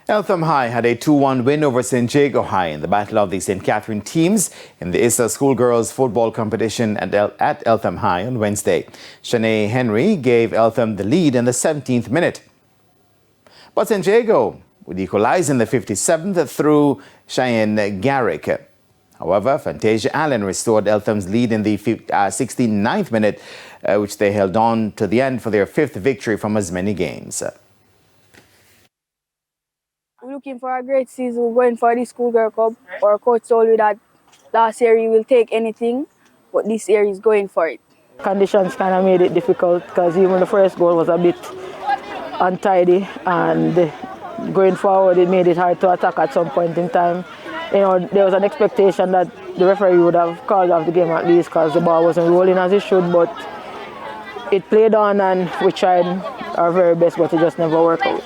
Eltham High had a 2-1 win over St. Jago High in the battle of the St. Catherine teams in the ISSA Schoolgirls football competition at Eltham High on Wednesday. Shanae Henry gave Eltham the lead in the 17th minute. But St. Jago would equalize in the 57th through Cheyenne Garrick. However, Fantasia Allen restored Eltham's lead in the 69th minute, which they held on to the end for their 5th victory from as many games. We're looking for a great season. We're going for the Schoolgirl Cup. Our coach told me that last year he will take anything, but this year he's going for it. Conditions kind of made it difficult because even the first goal was a bit untidy, and going forward it made it hard to attack at some point in time. You know, there was an expectation that the referee would have called off the game at least because the ball wasn't rolling as it should, but it played on and we tried our very best, but it just never worked out.